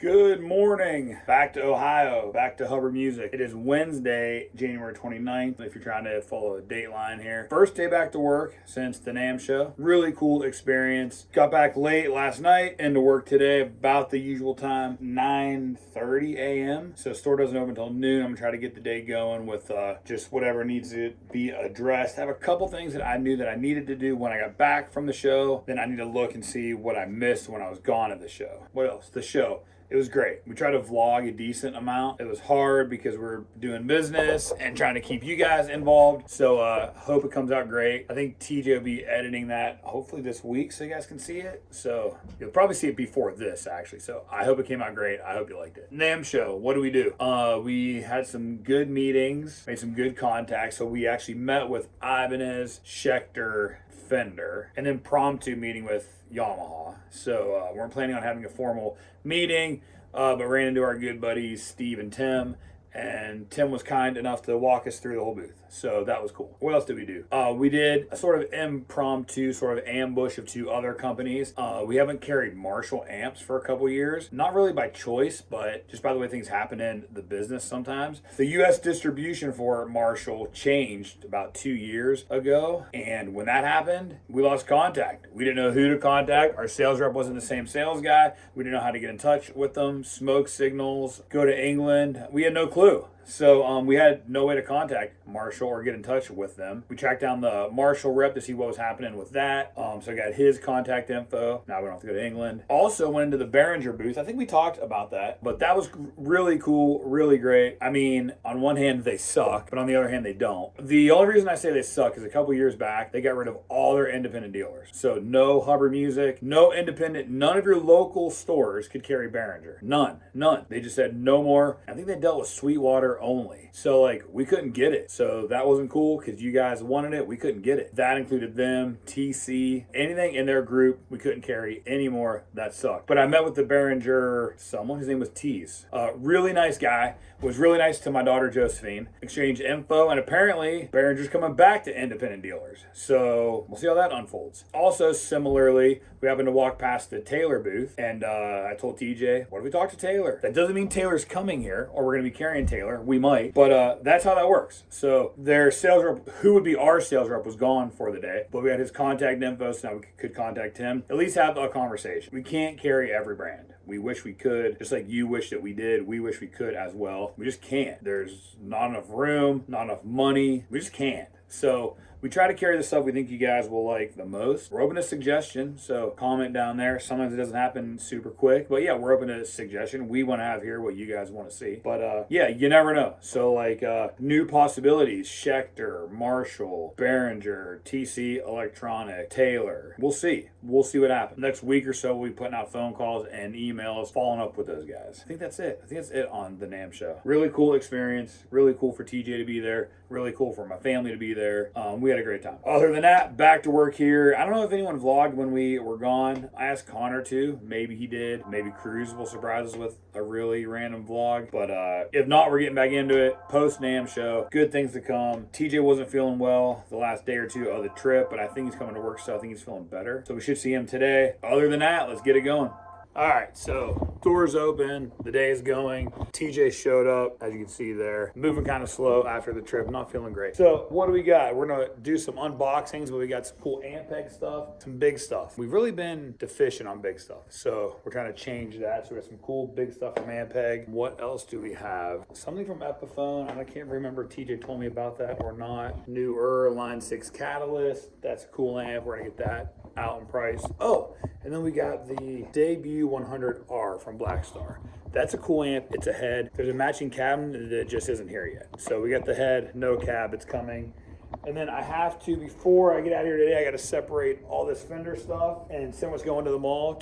Good morning. Back to Ohio, back to Hubbard Music. It is Wednesday, January 29th, if you're trying to follow a date line here. First day back to work since the NAMM show. Really cool experience. Got back late last night, into work today about the usual time, 9:30 a.m. So store doesn't open until noon. I'm gonna try to get the day going with just whatever needs to be addressed. I have a couple things that I knew that I needed to do when I got back from the show. Then I need to look and see what I missed when I was gone at the show. What else? The show. It was great. We tried to vlog a decent amount. It was hard because we're doing business and trying to keep you guys involved. So hope it comes out great. I think TJ will be editing that hopefully this week so you guys can see it. So you'll probably see it before this actually. So I hope it came out great. I hope you liked it. NAMM show, what do? We had some good meetings, made some good contacts. So we actually met with Ibanez, Schecter, Fender, an impromptu meeting with Yamaha. So we're planning on having a formal meeting, but ran into our good buddies Steve and Tim, and Tim was kind enough to walk us through the whole booth. So that was cool. What else did we do? We did a sort of impromptu sort of ambush of two other companies. We haven't carried Marshall amps for a couple years. Not really by choice, but just by the way things happen in the business sometimes. The US distribution for Marshall changed about 2 years ago. And when that happened, we lost contact. We didn't know who to contact. Our sales rep wasn't the same sales guy. We didn't know how to get in touch with them. Smoke signals, go to England. We had no clue. So we had no way to contact Marshall or get in touch with them. We tracked down the Marshall rep to see what was happening with that. So I got his contact info. Now we don't have to go to England. Also went into the Behringer booth. I think we talked about that, but that was really cool, really great. I mean, on one hand, they suck, but on the other hand, they don't. The only reason I say they suck is a couple years back, they got rid of all their independent dealers. So no Hubbard Music, no independent, none of your local stores could carry Behringer. None. They just said no more. I think they dealt with Sweetwater only. So like we couldn't get it. So that wasn't cool because you guys wanted it. We couldn't get it. That included them, TC, anything in their group we couldn't carry anymore. That sucked. But I met with the Behringer someone. His name was Tease. Really nice guy. Was really nice to my daughter Josephine. Exchanged info, and apparently Behringer's coming back to independent dealers. So we'll see how that unfolds. Also, similarly, we happened to walk past the Taylor booth, and I told TJ, what if we talk to Taylor? That doesn't mean Taylor's coming here, or we're going to be carrying Taylor. We might, but that's how that works. So their sales rep, who would be our sales rep, was gone for the day, but we had his contact info, so now we could contact him. At least have a conversation. We can't carry every brand. We wish we could, just like you wish that we did. We wish we could as well. We just can't. There's not enough room, not enough money. We just can't. So we try to carry the stuff we think you guys will like the most. We're open to suggestion, so comment down there. Sometimes it doesn't happen super quick, but yeah, we're open to suggestion. We want to have here what you guys want to see. But yeah, you never know. So like new possibilities, Schecter, Marshall, Behringer, TC Electronic, Taylor. We'll see. We'll see what happens. Next week or so, we'll be putting out phone calls and emails, following up with those guys. I think that's it. I think that's it on the NAMM show. Really cool experience. Really cool for TJ to be there. Really cool for my family to be there. We had a great time. Other than that, back to work here. I don't know if anyone vlogged when we were gone. I asked Connor to. Maybe he did. Maybe Cruz will surprise us with a really random vlog. But if not, we're getting back into it. Post NAMM show. Good things to come. TJ wasn't feeling well the last day or two of the trip, but I think he's coming to work, so I think he's feeling better. So we should see him today. Other than that, let's get it going. All right, so doors open, the day is going. TJ showed up, as you can see there. Moving kind of slow after the trip, not feeling great. So what do we got? We're gonna do some unboxings, but we got some cool Ampeg stuff, some big stuff. We've really been deficient on big stuff, so we're trying to change that. So we got some cool big stuff from Ampeg. What else do we have? Something from Epiphone. I can't remember if TJ told me about that or not. Newer Line 6 Catalyst. That's a cool amp. We're gonna get that out in price. Oh, and then we got the Debut 100R from Blackstar. That's a cool amp. It's a head. There's a matching cabinet that just isn't here yet. So we got the head, no cab, it's coming. And then I have to, before I get out of here today, I got to separate all this Fender stuff and send what's going to the mall.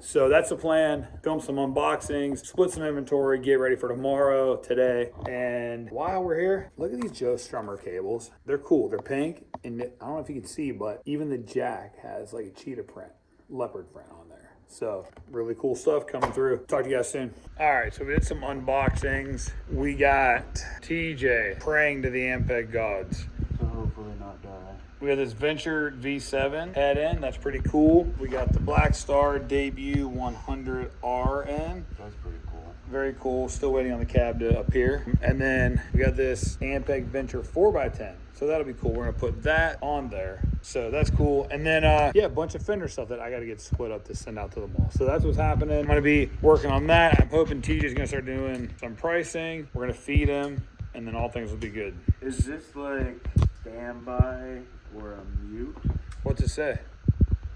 So that's the plan. Film some unboxings, split some inventory, get ready for tomorrow, today. And while we're here, look at these Joe Strummer cables. They're cool. They're pink. And I don't know if you can see, but even the jack has like a cheetah print, leopard print on there. So really cool stuff coming through. Talk to you guys soon. All right, so we did some unboxings. We got TJ praying to the Ampeg gods. So hopefully not die. We got this Venture V7 head in. That's pretty cool. We got the Black Star Debut 100RN. That's pretty cool. Very cool. Still waiting on the cab to appear. And then we got this Ampeg Venture 4x10. So that'll be cool. We're gonna put that on there. So that's cool. And then, yeah, a bunch of fender stuff that I gotta get split up to send out to the mall. So that's what's happening. I'm gonna be working on that. I'm hoping TJ's gonna start doing some pricing. We're gonna feed him, and then all things will be good. Is this like standby or a mute? What's it say?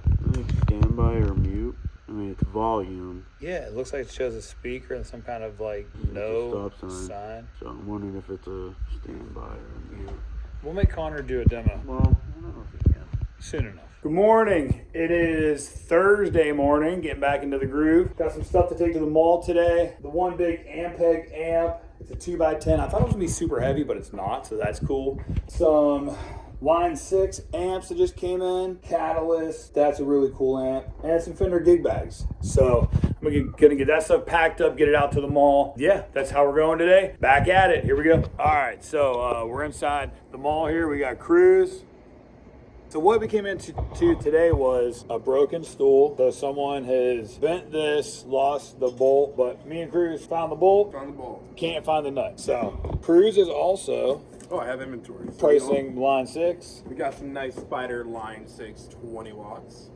I think standby or mute. I mean, it's volume. Yeah, it looks like it shows a speaker and some kind of like Stop sign. So I'm wondering if it's a standby or a mute. We'll make Connor do a demo. Well, I don't know if we can. Soon enough. Good morning. It is Thursday morning, getting back into the groove. Got some stuff to take to the mall today. The one big Ampeg amp. It's a 2x10. I thought it was gonna be super heavy, but it's not, so that's cool. Some Line 6 amps that just came in. Catalyst, that's a really cool amp. And some Fender gig bags. So I'm gonna get that stuff packed up, get it out to the mall. Yeah, that's how we're going today. Back at it, here we go. All right, so we're inside the mall here. We got Cruz. So what we came into today was a broken stool. So someone has bent this, lost the bolt, but me and Cruz found the bolt. Found the bolt. Can't find the nut. So Cruz is also I have inventory. So pricing Line 6. we got some nice Spider Line 6 20 watts.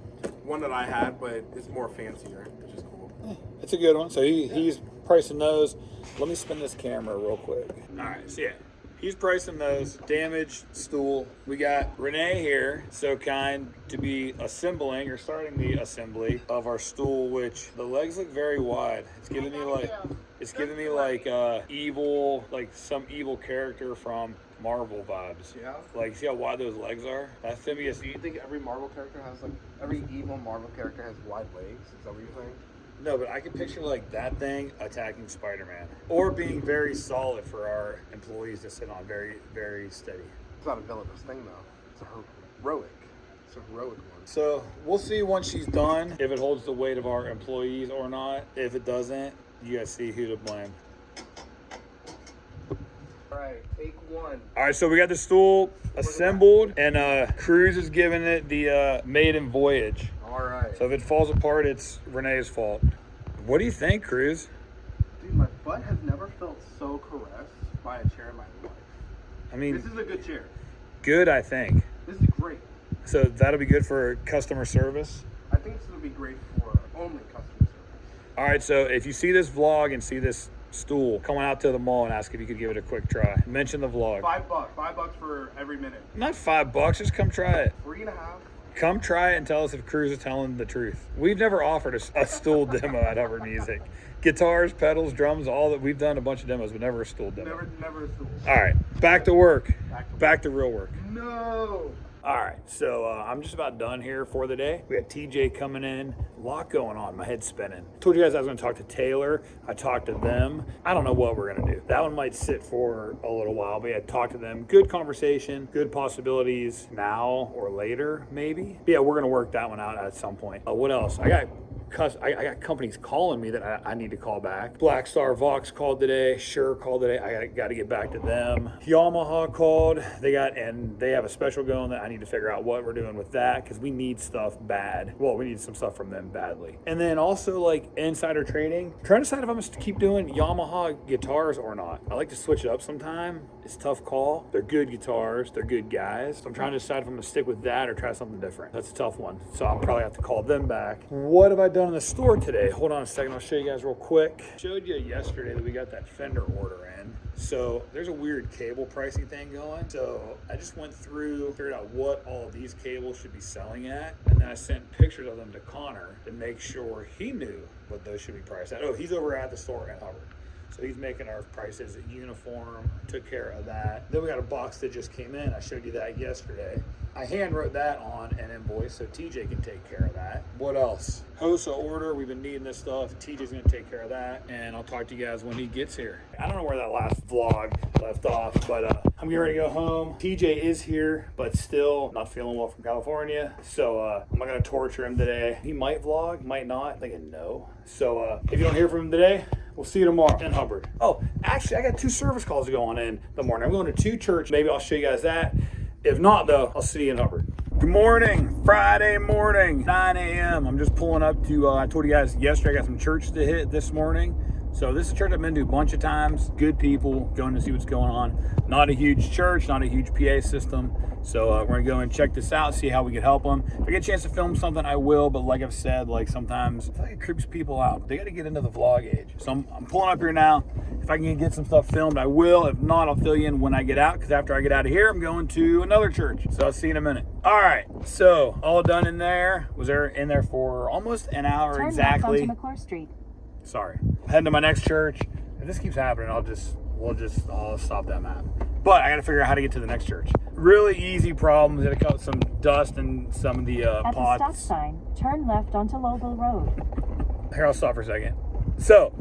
One that I had, but it's more fancier, which is cool. It's a good one. So he's pricing those. Let me spin this camera real quick. All right, so yeah. He's pricing those. Damaged stool. We got Renee here, so kind to be assembling or starting the assembly of our stool, which the legs look very wide. It's giving me like evil, like some evil character from Marvel vibes. Yeah. Like, see how wide those legs are? That Phineas. Do you think every Marvel character has every evil Marvel character has wide legs? Is that what you're saying? No, but I can picture like that thing attacking Spider-Man, or being very solid for our employees to sit on, very, very steady. It's not a villainous thing though. It's a heroic. It's a heroic one. So we'll see once she's done if it holds the weight of our employees or not. If it doesn't, you guys see who to blame. All right, take one. All right, so we got the stool assembled, and Cruz is giving it the maiden voyage. All right. So if it falls apart, it's Renee's fault. What do you think, Cruz? Dude, my butt has never felt so caressed by a chair in my life. I mean, This is a good chair. good, I think. This is great. So that'll be good for customer service. I think this will be great for only customer service. All right, so if you see this vlog and see this stool, come on out to the mall and ask if you could give it a quick try. Mention the vlog. $5 for every minute. Not $5, just come try it. 3.5. Come try it and tell us if Cruz is telling the truth. We've never offered a stool demo at Hubbard Music. Guitars, pedals, drums, all that. We've done a bunch of demos, but never a stool demo. Never a stool. All right, back to work. Back to real work. No. All right, so I'm just about done here for the day. We got TJ coming in, a lot going on, my head's spinning. Told you guys I was gonna talk to Taylor. I talked to them. I don't know what we're gonna do. That one might sit for a little while, but yeah, talk to them. Good conversation, good possibilities now or later, maybe. But yeah, we're gonna work that one out at some point. What else? I got companies calling me that I need to call back. Black Star Vox called today. Shure called today. I got to get back to them. Yamaha called. They have a special going that I need to figure out what we're doing with that because we need stuff bad. Well, we need some stuff from them badly. And then also like insider trading. Trying to decide if I'm going to keep doing Yamaha guitars or not. I like to switch it up sometime. It's a tough call. They're good guitars. They're good guys. So I'm trying to decide if I'm going to stick with that or try something different. That's a tough one. So I'll probably have to call them back. What have I done in the store today? Hold on a second. I'll show you guys real quick. Showed you yesterday that we got that Fender order in. So there's a weird cable pricing thing going. So I just went through, figured out what all of these cables should be selling at. And then I sent pictures of them to Connor to make sure he knew what those should be priced at. Oh, he's over at the store at Hubbard. So he's making our prices uniform, took care of that. Then we got a box that just came in. I showed you that yesterday. I hand wrote that on an invoice so TJ can take care of that. What else? HOSA order, we've been needing this stuff. TJ's gonna take care of that, and I'll talk to you guys when he gets here. I don't know where that last vlog left off, but I'm getting ready to go home. TJ is here, but still not feeling well from California, so I'm not gonna torture him today. He might vlog, might not, I'm thinking no. So if you don't hear from him today, we'll see you tomorrow in Hubbard. Oh, actually, I got 2 service calls going in the morning. I'm going to 2 church. Maybe I'll show you guys that. If not, though, I'll see you in Hubbard. Good morning, Friday morning, 9 a.m. I'm just pulling up to, I told you guys yesterday I got some church to hit this morning. So this is a church I've been to a bunch of times. Good people, going to see what's going on. Not a huge church, not a huge PA system. So we're gonna go and check this out, see how we can help them. If I get a chance to film something, I will. But like I've said, like sometimes I feel like it creeps people out. They got to get into the vlog age. So I'm pulling up here now. If I can get some stuff filmed, I will. If not, I'll fill you in when I get out. Because after I get out of here, I'm going to another church. So I'll see you in a minute. All right. So all done in there. Was there in there for almost an hour exactly. Turn left onto McClure Street. Sorry. Heading to my next church. If this keeps happening, I'll stop that map. But I got to figure out how to get to the next church. Really easy problems. Had to cut some dust and some of the At pots. the stop sign, turn left onto Lowville Road. Here, I'll stop for a second. So,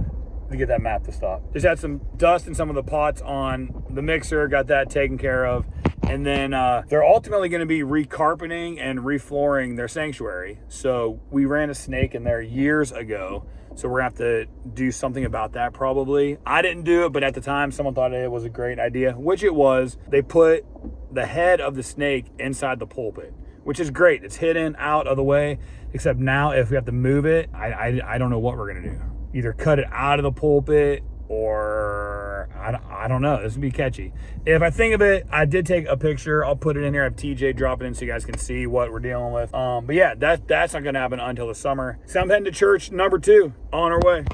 to get that map to stop. Just had some dust and some of the pots on the mixer. Got that taken care of. And then they're ultimately going to be recarpeting and reflooring their sanctuary. So we ran a snake in there years ago. So we're going to have to do something about that probably. I didn't do it, but at the time someone thought it was a great idea, which it was. They put the head of the snake inside the pulpit, which is great. It's hidden out of the way, except now if we have to move it, I don't know what we're going to do. Either cut it out of the pulpit or I don't know. This would be catchy. If I think of it, I did take a picture. I'll put it in here. I have TJ drop it in so you guys can see what we're dealing with. But yeah, that's not going to happen until the summer. So I'm heading to church number 2 on our way.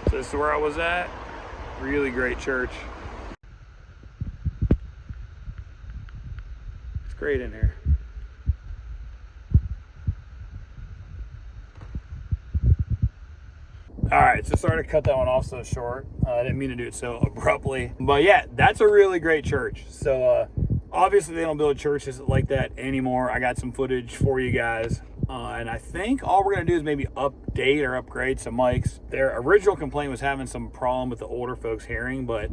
So this is where I was at. Really great church. It's great in here. All right, so sorry to cut that one off so short. I didn't mean to do it so abruptly. But yeah, that's a really great church. So obviously they don't build churches like that anymore. I got some footage for you guys. And I think all we're gonna do is maybe update or upgrade some mics. Their original complaint was having some problem with the older folks hearing, but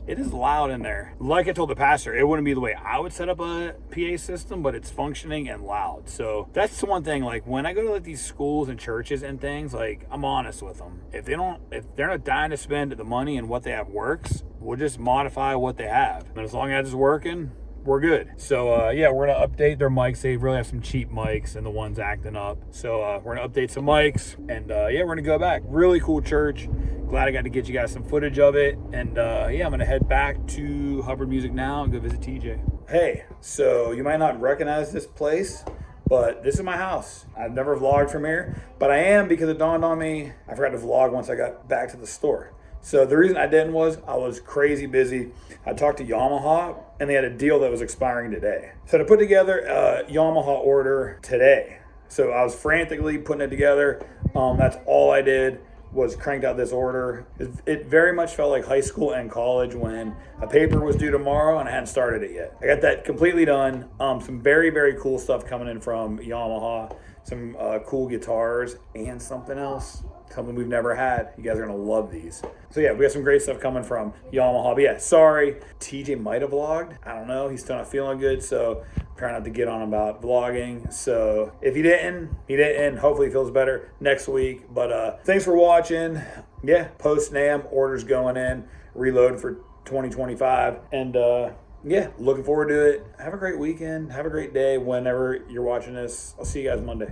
it is loud in there. Like I told the pastor, it wouldn't be the way I would set up a PA system, but it's functioning and loud. So that's the one thing, like when I go to like these schools and churches and things, like I'm honest with them. If they're not dying to spend the money and what they have works, we'll just modify what they have. And as long as it's working, we're good. So yeah, we're gonna update their mics. They really have some cheap mics and the one's acting up. So we're gonna update some mics and yeah, we're gonna go back. Really cool church. Glad I got to get you guys some footage of it. And yeah, I'm gonna head back to Hubbard Music now and go visit TJ. Hey, so you might not recognize this place, but this is my house. I've never vlogged from here, but I am because it dawned on me I forgot to vlog once I got back to the store. So the reason I didn't was I was crazy busy. I talked to Yamaha and they had a deal that was expiring today. So to put together a Yamaha order today. So I was frantically putting it together. That's all I did was cranked out this order. It very much felt like high school and college when a paper was due tomorrow and I hadn't started it yet. I got that completely done. Some very, very cool stuff coming in from Yamaha. Some cool guitars and something else. Something we've never had. You guys are gonna love these. So yeah, we got some great stuff coming from Yamaha. But yeah, sorry, TJ might have vlogged. I don't know, he's still not feeling good, so I'm trying not to get on about vlogging. So if he didn't, hopefully he feels better next week. But thanks for watching. Yeah, post NAMM, orders going in, reload for 2025. And yeah, looking forward to it. Have a great weekend. Have a great day whenever you're watching this. I'll see you guys Monday.